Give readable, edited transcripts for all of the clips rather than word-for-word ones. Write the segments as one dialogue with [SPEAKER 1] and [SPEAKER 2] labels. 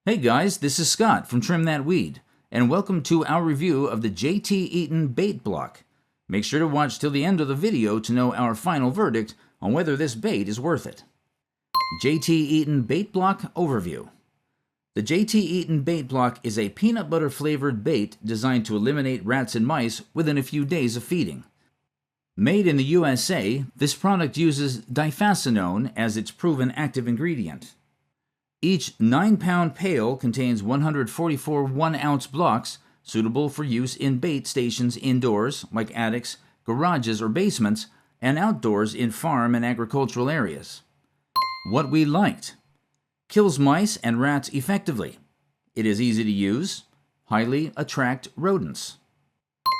[SPEAKER 1] Hey guys, this is Scott from Trim That Weed, and welcome to our review of the JT Eaton Bait Block. Make sure to watch till the end of the video to know our final verdict on whether this bait is worth it. JT Eaton Bait Block Overview. The JT Eaton Bait Block is a peanut butter flavored bait designed to eliminate rats and mice within a few days of feeding. Made in the USA, this product uses Diphacinone as its proven active ingredient. Each 9-pound pail contains 144 1-ounce blocks suitable for use in bait stations indoors, like attics, garages, or basements, and outdoors in farm and agricultural areas. What we liked: kills mice and rats effectively. It is easy to use. Highly attract rodents.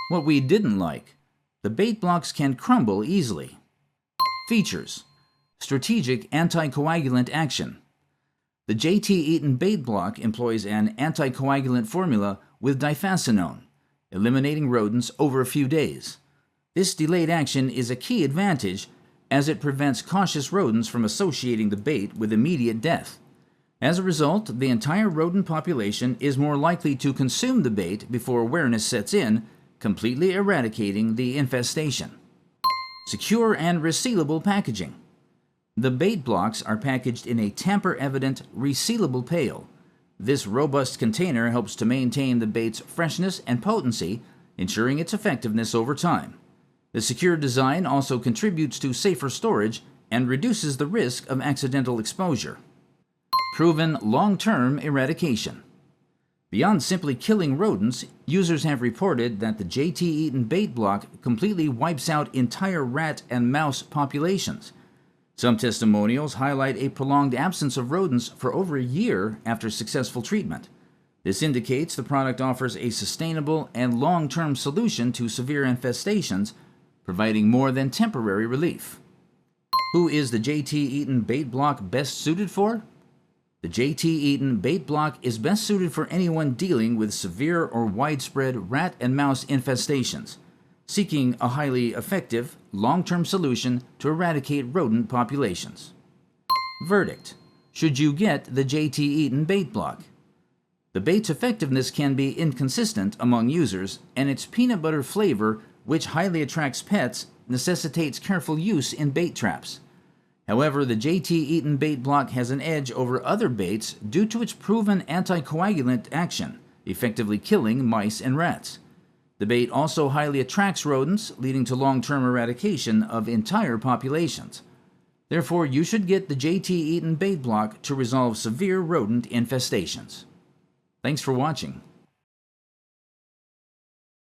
[SPEAKER 1] What we didn't like: the bait blocks can crumble easily. Features: strategic anticoagulant action. The JT Eaton Bait Block employs an anticoagulant formula with Diphacinone, eliminating rodents over a few days. This delayed action is a key advantage as it prevents cautious rodents from associating the bait with immediate death. As a result, the entire rodent population is more likely to consume the bait before awareness sets in, completely eradicating the infestation. Secure and resealable packaging. The bait blocks are packaged in a tamper-evident, resealable pail. This robust container helps to maintain the bait's freshness and potency, ensuring its effectiveness over time. The secure design also contributes to safer storage and reduces the risk of accidental exposure. Proven long-term eradication. Beyond simply killing rodents, users have reported that the JT Eaton Bait Block completely wipes out entire rat and mouse populations. Some testimonials highlight a prolonged absence of rodents for over a year after successful treatment. This indicates the product offers a sustainable and long-term solution to severe infestations, providing more than temporary relief. Who is the JT Eaton Bait Block best suited for? The JT Eaton Bait Block is best suited for anyone dealing with severe or widespread rat and mouse infestations, seeking a highly effective, long-term solution to eradicate rodent populations. Verdict: should you get the JT Eaton Bait Block? The bait's effectiveness can be inconsistent among users, and its peanut butter flavor, which highly attracts pets, necessitates careful use in bait traps. However, the JT Eaton Bait Block has an edge over other baits due to its proven anticoagulant action, effectively killing mice and rats. The bait also highly attracts rodents, leading to long-term eradication of entire populations. Therefore, you should get the JT Eaton Bait Block to resolve severe rodent infestations. Thanks for watching.